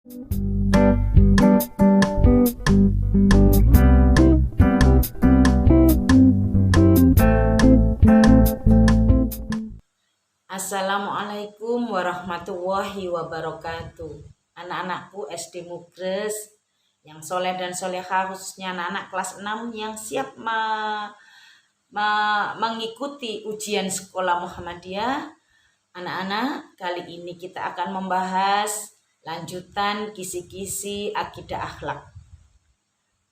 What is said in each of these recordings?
Assalamualaikum warahmatullahi wabarakatuh. Anak-anakku SD Mugres yang soleh dan solehah, khususnya anak-anak kelas 6 yang siap mengikuti ujian sekolah Muhammadiyah. Anak-anak, kali ini kita akan membahas lanjutan kisi-kisi akidah akhlak.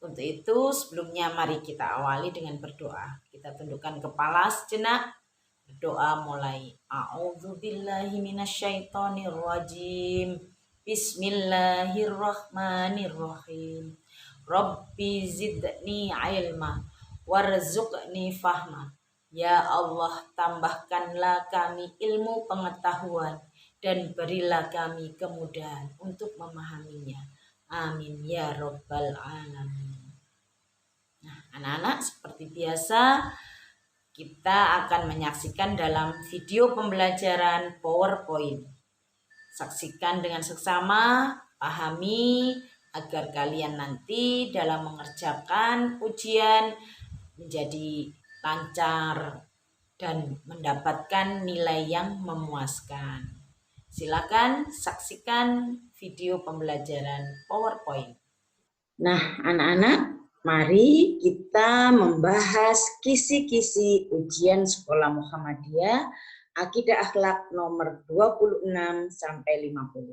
Untuk itu, sebelumnya mari kita awali dengan berdoa. Kita tundukkan kepala sejenak. Doa mulai. A'udzubillahi minasyaitonirrajim. Bismillahirrahmanirrahim. Rabbi zidni ilma warzuqni fahma. Ya Allah, tambahkanlah kami ilmu pengetahuan dan berilah kami kemudahan untuk memahaminya. Amin ya rabbal alamin. Nah, anak-anak, seperti biasa kita akan menyaksikan dalam video pembelajaran PowerPoint. Saksikan dengan seksama, pahami agar kalian nanti dalam mengerjakan ujian menjadi lancar dan mendapatkan nilai yang memuaskan. Silakan saksikan video pembelajaran PowerPoint. Nah, anak-anak, mari kita membahas kisi-kisi ujian sekolah Muhammadiyah Akidah Akhlak nomor 26 sampai 50.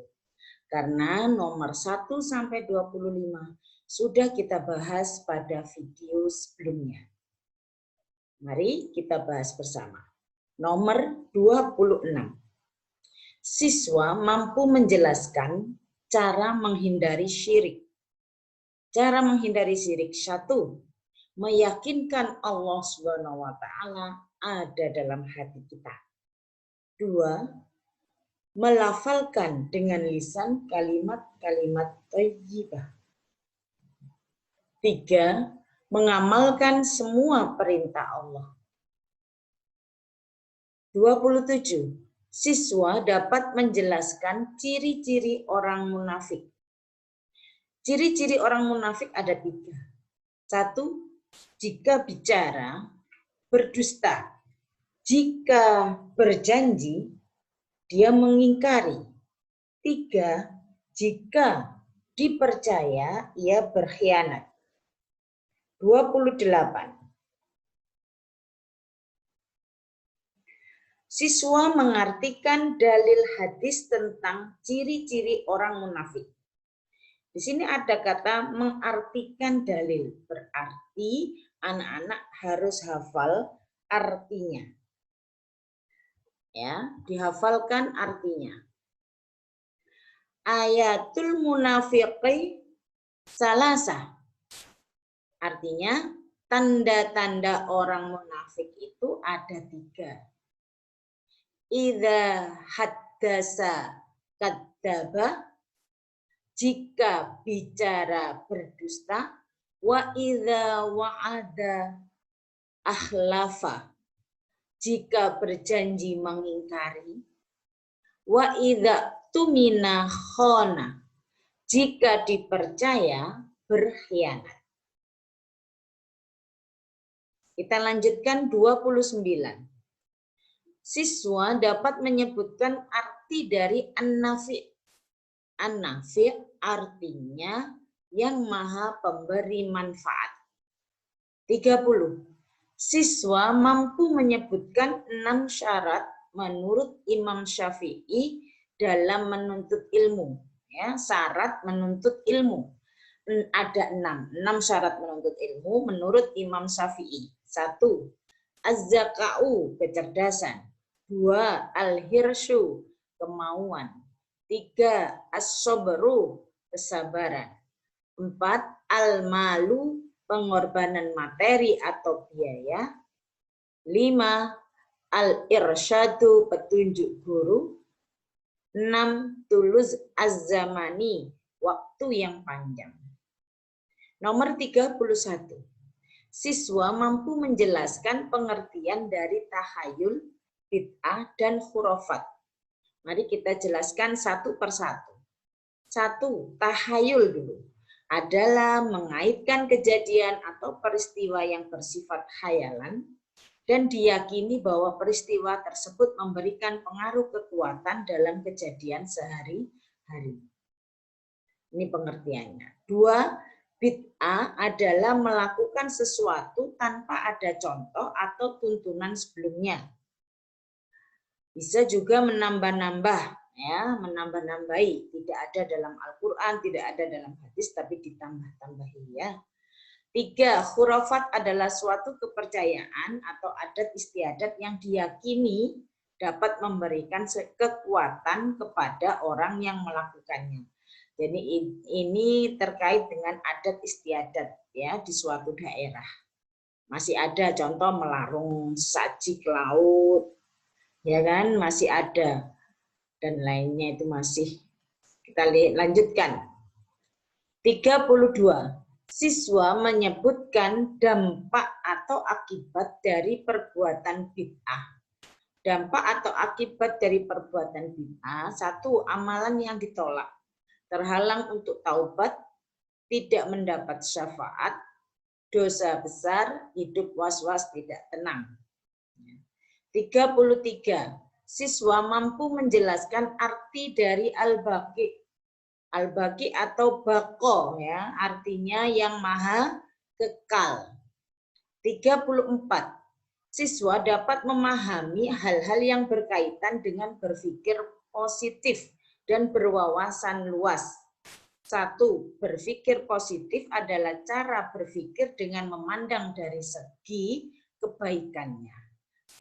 Karena nomor 1 sampai 25 sudah kita bahas pada video sebelumnya. Mari kita bahas bersama. Nomor 26. Siswa mampu menjelaskan cara menghindari syirik. Cara menghindari syirik: 1. Meyakinkan Allah Subhanahu wa taala ada dalam hati kita. 2. Melafalkan dengan lisan kalimat-kalimat thayyibah. 3. Mengamalkan semua perintah Allah. 27. Siswa dapat menjelaskan ciri-ciri orang munafik. Ciri-ciri orang munafik ada 3. 1. Jika bicara, berdusta. Jika berjanji, dia mengingkari. 3. Jika dipercaya, ia berkhianat. 28. Siswa mengartikan dalil hadis tentang ciri-ciri orang munafik. Di sini ada kata mengartikan dalil, berarti anak-anak harus hafal artinya. Ya, dihafalkan artinya. Ayatul munafiqi salasa. Artinya tanda-tanda orang munafik itu ada 3. Idza haddasa kadzdzaba, jika bicara berdusta, wa idza wa'ada akhlafa, jika berjanji mengingkari, wa idza tumina khana, jika dipercaya berkhianat. Kita lanjutkan 29. Siswa dapat menyebutkan arti dari an-nafi'. An-nafi' artinya yang maha pemberi manfaat. 30. Siswa mampu menyebutkan 6 syarat menurut Imam Syafi'i dalam menuntut ilmu. Ya, syarat menuntut ilmu. Ada 6 syarat menuntut ilmu menurut Imam Syafi'i. 1. Az-zaka'u, kecerdasan. 2. Al-hirsyu, kemauan. 3. As-sabru, kesabaran. 4. Al-malu, pengorbanan materi atau biaya. 5. Al-irsyadu, petunjuk guru. 6. Tuluz az-zamani, waktu yang panjang. Nomor 31. Siswa mampu menjelaskan pengertian dari tahayul, bid'ah, dan khurafat. Mari kita jelaskan satu persatu. Satu, tahayul dulu. Adalah mengaitkan kejadian atau peristiwa yang bersifat khayalan dan diyakini bahwa peristiwa tersebut memberikan pengaruh kekuatan dalam kejadian sehari-hari. Ini pengertiannya. Dua, bid'ah adalah melakukan sesuatu tanpa ada contoh atau tuntunan sebelumnya. Bisa juga menambah-nambah, ya, menambah-nambahi. Tidak ada dalam Al-Quran, tidak ada dalam hadis, tapi ditambah-tambahi, ya. Tiga, khurafat adalah suatu kepercayaan atau adat istiadat yang diyakini dapat memberikan kekuatan kepada orang yang melakukannya. Jadi ini terkait dengan adat istiadat, ya, di suatu daerah. Masih ada contoh melarung saji ke laut, ya kan, masih ada, dan lainnya itu masih. Kita lanjutkan. 32. Siswa menyebutkan dampak atau akibat dari perbuatan bid'ah. Dampak atau akibat dari perbuatan bid'ah, satu, amalan yang ditolak, terhalang untuk taubat, tidak mendapat syafaat, dosa besar, hidup was-was tidak tenang. 33. Siswa mampu menjelaskan arti dari al-baqi. Al-baqi atau bako, ya, artinya yang maha kekal. 34. Siswa dapat memahami hal-hal yang berkaitan dengan berpikir positif dan berwawasan luas. Satu, berpikir positif adalah cara berpikir dengan memandang dari segi kebaikannya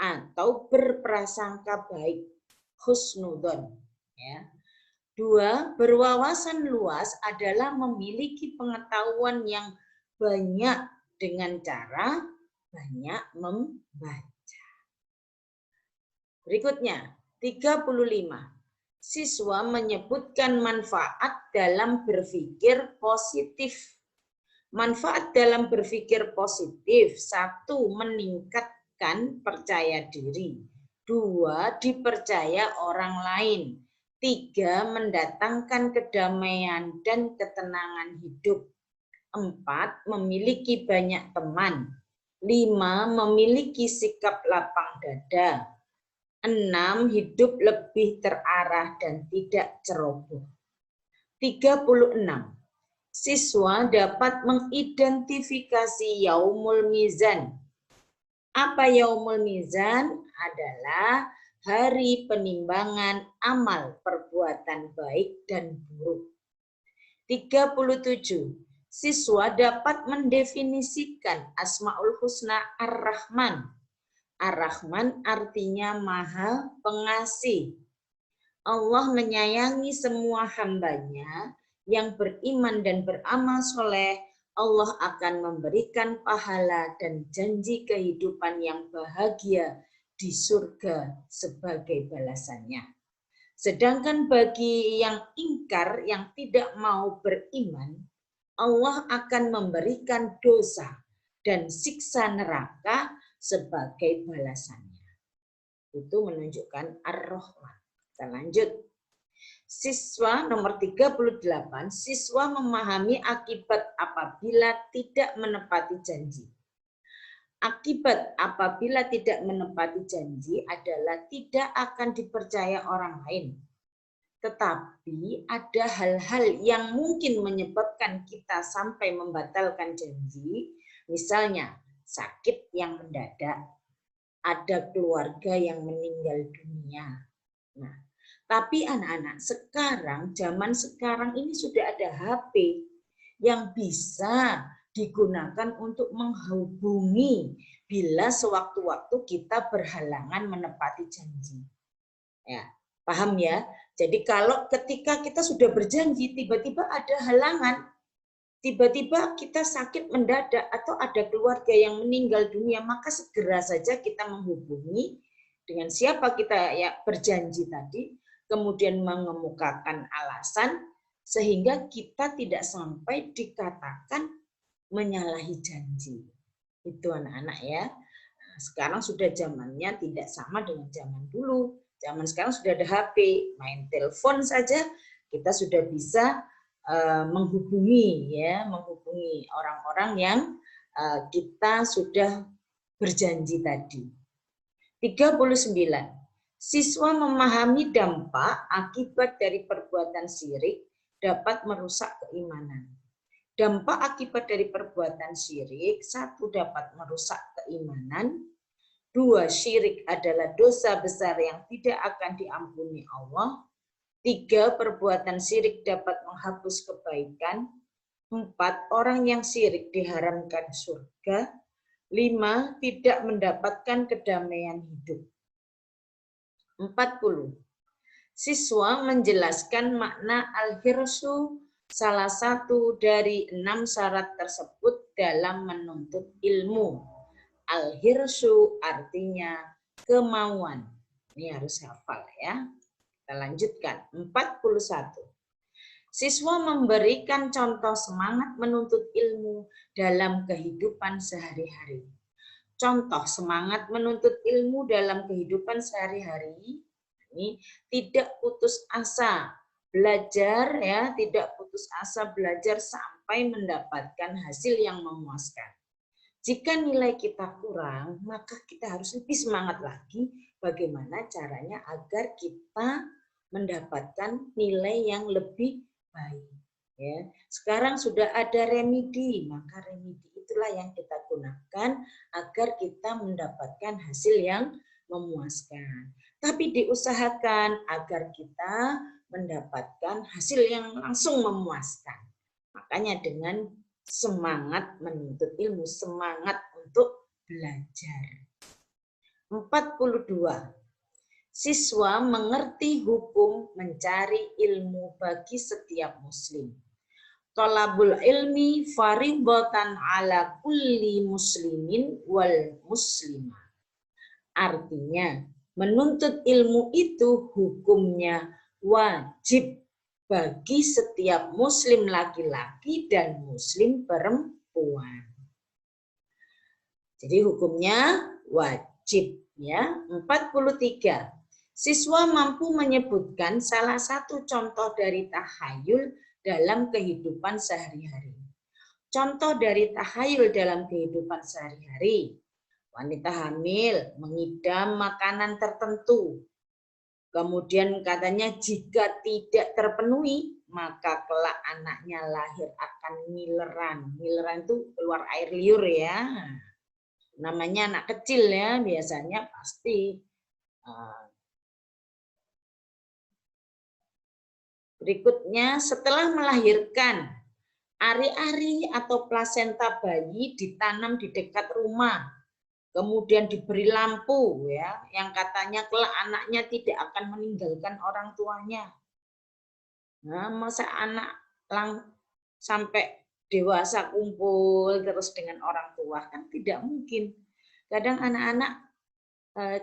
atau berprasangka baik, husnudzon, ya. Dua, berwawasan luas adalah memiliki pengetahuan yang banyak dengan cara banyak membaca. Berikutnya, 35. Siswa menyebutkan manfaat dalam berpikir positif. Manfaat dalam berpikir positif, satu, meningkatkan percaya diri. Dua, dipercaya orang lain. 3, mendatangkan kedamaian dan ketenangan hidup. 4, memiliki banyak teman. 5, memiliki sikap lapang dada. 6, hidup lebih terarah dan tidak ceroboh. 36, siswa dapat mengidentifikasi yaumul mizan. Apa yaumul mizan? Adalah hari penimbangan amal perbuatan baik dan buruk. 37. Siswa dapat mendefinisikan Asmaul Husna Ar-Rahman. Ar-Rahman artinya Maha Pengasih. Allah menyayangi semua hambanya yang beriman dan beramal soleh. Allah akan memberikan pahala dan janji kehidupan yang bahagia di surga sebagai balasannya. Sedangkan bagi yang ingkar, yang tidak mau beriman, Allah akan memberikan dosa dan siksa neraka sebagai balasannya. Itu menunjukkan Ar-Rahman. Kita lanjut. Siswa nomor 38, siswa memahami akibat apabila tidak menepati janji. Akibat apabila tidak menepati janji adalah tidak akan dipercaya orang lain. Tetapi ada hal-hal yang mungkin menyebabkan kita sampai membatalkan janji, misalnya sakit yang mendadak, ada keluarga yang meninggal dunia. Nah, tapi anak-anak sekarang, zaman sekarang ini sudah ada HP yang bisa digunakan untuk menghubungi bila sewaktu-waktu kita berhalangan menepati janji. Ya, paham ya? Jadi kalau ketika kita sudah berjanji, tiba-tiba ada halangan, tiba-tiba kita sakit mendadak atau ada keluarga yang meninggal dunia, maka segera saja kita menghubungi dengan siapa kita ya berjanji tadi, kemudian mengemukakan alasan sehingga kita tidak sampai dikatakan menyalahi janji. Itu anak-anak ya. Sekarang sudah zamannya tidak sama dengan zaman dulu. Zaman sekarang sudah ada HP, main telepon saja kita sudah bisa menghubungi orang-orang yang kita sudah berjanji tadi. 39. Siswa memahami dampak akibat dari perbuatan syirik dapat merusak keimanan. Dampak akibat dari perbuatan syirik, 1, dapat merusak keimanan. 2, syirik adalah dosa besar yang tidak akan diampuni Allah. 3, perbuatan syirik dapat menghapus kebaikan. 4, orang yang syirik diharamkan surga. 5, tidak mendapatkan kedamaian hidup. 40. Siswa menjelaskan makna al-hirsu, salah satu dari 6 syarat tersebut dalam menuntut ilmu. Al-hirsu artinya kemauan. Ini harus hafal ya. Kita lanjutkan. 41. Siswa memberikan contoh semangat menuntut ilmu dalam kehidupan sehari-hari. Contoh semangat menuntut ilmu dalam kehidupan sehari-hari ini tidak putus asa belajar ya, tidak putus asa belajar sampai mendapatkan hasil yang memuaskan. Jika nilai kita kurang, maka kita harus lebih semangat lagi bagaimana caranya agar kita mendapatkan nilai yang lebih baik. Ya, sekarang sudah ada remedi, maka remedi itulah yang kita gunakan agar kita mendapatkan hasil yang memuaskan. Tapi diusahakan agar kita mendapatkan hasil yang langsung memuaskan. Makanya dengan semangat menuntut ilmu, semangat untuk belajar. 42. Siswa mengerti hukum mencari ilmu bagi setiap muslim. Thalabul ilmi faridatan ala kulli muslimin wal muslimah. Artinya, menuntut ilmu itu hukumnya wajib bagi setiap muslim laki-laki dan muslim perempuan. Jadi hukumnya wajib ya. 43. Siswa mampu menyebutkan salah satu contoh dari tahayul dalam kehidupan sehari-hari. Contoh dari tahayul dalam kehidupan sehari-hari. Wanita hamil mengidam makanan tertentu. Kemudian katanya jika tidak terpenuhi, maka kelak anaknya lahir akan mileran. Mileran itu keluar air liur ya. Namanya anak kecil ya, biasanya pasti. Berikutnya, setelah melahirkan, ari-ari atau plasenta bayi ditanam di dekat rumah. Kemudian diberi lampu ya, yang katanya kelak anaknya tidak akan meninggalkan orang tuanya. Nah, masa anak sampai dewasa kumpul terus dengan orang tua kan tidak mungkin. Kadang anak-anak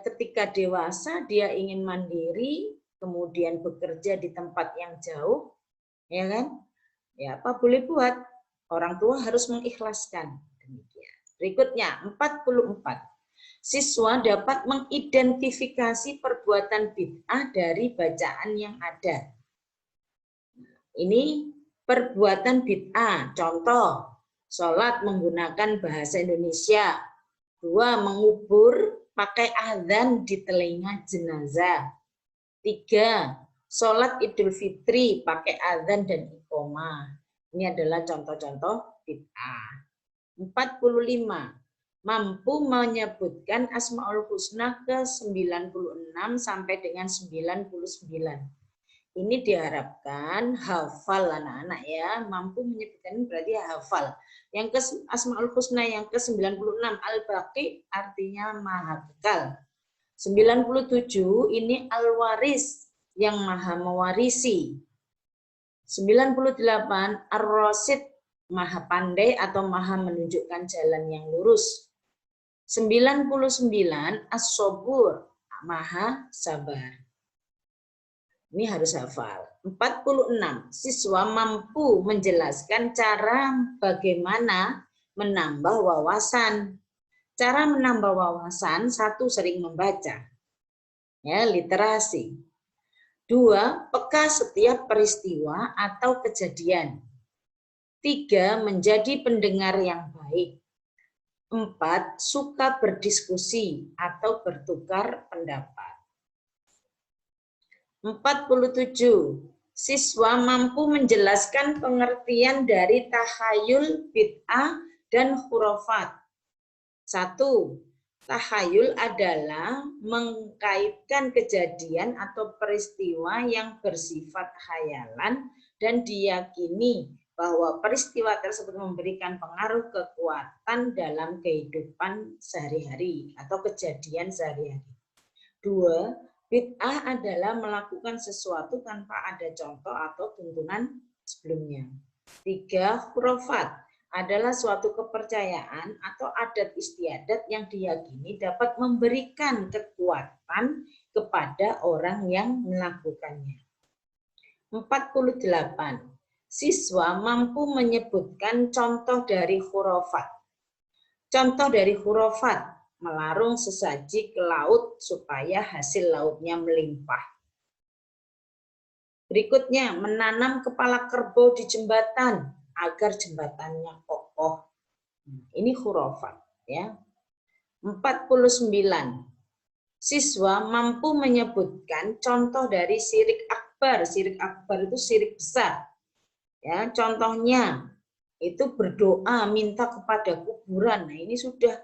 ketika dewasa dia ingin mandiri, kemudian bekerja di tempat yang jauh, ya kan? Ya apa boleh buat? Orang tua harus mengikhlaskan. Demikian. Berikutnya, 44. Siswa dapat mengidentifikasi perbuatan bid'ah dari bacaan yang ada. Ini perbuatan bid'ah. Contoh, sholat menggunakan bahasa Indonesia. 2, mengubur pakai azan di telinga jenazah. 3, sholat Idul Fitri pakai azan dan iqomah. Ini adalah contoh-contoh bid'ah. 45. Mampu menyebutkan Asmaul Husna ke 96 sampai dengan 99. Ini diharapkan hafal anak-anak ya, mampu menyebutkan berarti hafal. Yang ke Asmaul Husna yang ke 96 Al-Baqi artinya maha kekal. 97 ini Al-Waris yang maha mewarisi. 98 Ar-Rasid maha pandai atau maha menunjukkan jalan yang lurus. 99 As-Sobur maha sabar. Ini harus hafal. 46 siswa mampu menjelaskan cara bagaimana menambah wawasan. Cara menambah wawasan, 1 sering membaca. Ya, literasi. 2. Peka setiap peristiwa atau kejadian. 3. Menjadi pendengar yang baik. 4. Suka berdiskusi atau bertukar pendapat. 47. Siswa mampu menjelaskan pengertian dari tahayul, bid'ah, dan khurafat. 1. Tahayul adalah mengkaitkan kejadian atau peristiwa yang bersifat khayalan dan diyakini bahwa peristiwa tersebut memberikan pengaruh kekuatan dalam kehidupan sehari-hari atau kejadian sehari-hari. 2. Bid'ah adalah melakukan sesuatu tanpa ada contoh atau tuntunan sebelumnya. 3. Khurafat adalah suatu kepercayaan atau adat istiadat yang diyakini dapat memberikan kekuatan kepada orang yang melakukannya. 48. Siswa mampu menyebutkan contoh dari khurafat. Contoh dari khurafat: melarung sesaji ke laut supaya hasil lautnya melimpah. Berikutnya, menanam kepala kerbau di jembatan agar jembatannya kokoh. Ini khurafat, ya. 49. Siswa mampu menyebutkan contoh dari syirik akbar. Syirik akbar itu syirik besar. Ya, contohnya itu berdoa minta kepada kuburan. Nah, ini sudah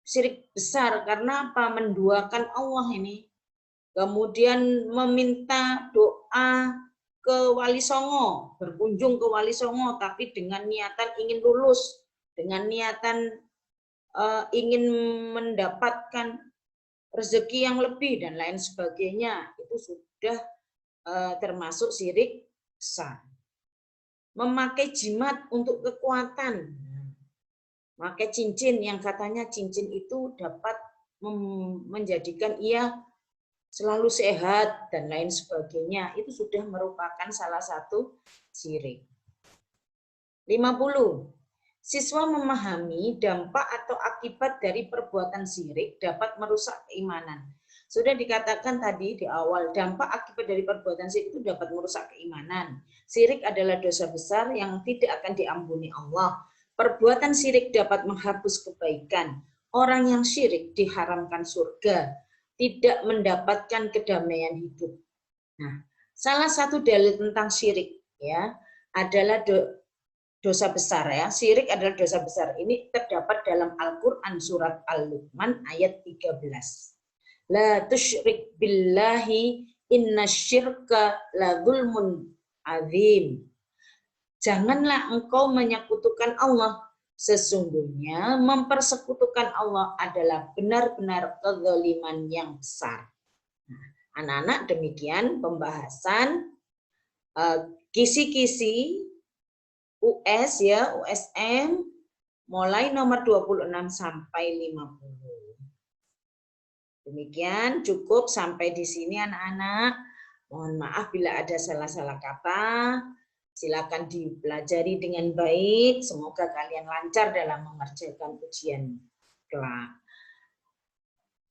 syirik besar karena apa? Menduakan Allah ini. Kemudian meminta doa ke Wali Songo, berkunjung ke Wali Songo, tapi dengan niatan ingin lulus, dengan niatan ingin mendapatkan rezeki yang lebih dan lain sebagainya, itu sudah termasuk syirik besar. Memakai jimat untuk kekuatan, memakai cincin yang katanya cincin itu dapat menjadikan ia selalu sehat dan lain sebagainya, itu sudah merupakan salah satu syirik. 50. Siswa memahami dampak atau akibat dari perbuatan syirik dapat merusak keimanan. Sudah dikatakan tadi di awal, dampak akibat dari perbuatan syirik itu dapat merusak keimanan. Syirik adalah dosa besar yang tidak akan diampuni Allah. Perbuatan syirik dapat menghapus kebaikan. Orang yang syirik diharamkan surga, tidak mendapatkan kedamaian hidup. Nah, salah satu dalil tentang syirik ya adalah dosa besar ya. Syirik adalah dosa besar. Ini terdapat dalam Al-Qur'an surat Al-Luqman ayat 13. La tusyrik billahi innasyirka la dzulmun azim. Janganlah engkau menyekutukan Allah. Sesungguhnya mempersekutukan Allah adalah benar-benar kezaliman yang besar. Anak-anak, demikian pembahasan kisi-kisi US ya, USM mulai nomor 26 sampai 50. Demikian cukup sampai di sini anak-anak. Mohon maaf bila ada salah-salah kata. Silakan dipelajari dengan baik. Semoga kalian lancar dalam mengerjakan ujian kelak.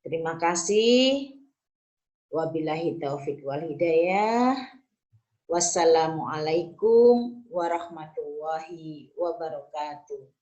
Terima kasih. Wabillahi taufiq wal hidayah. Wassalamualaikum warahmatullahi wabarakatuh.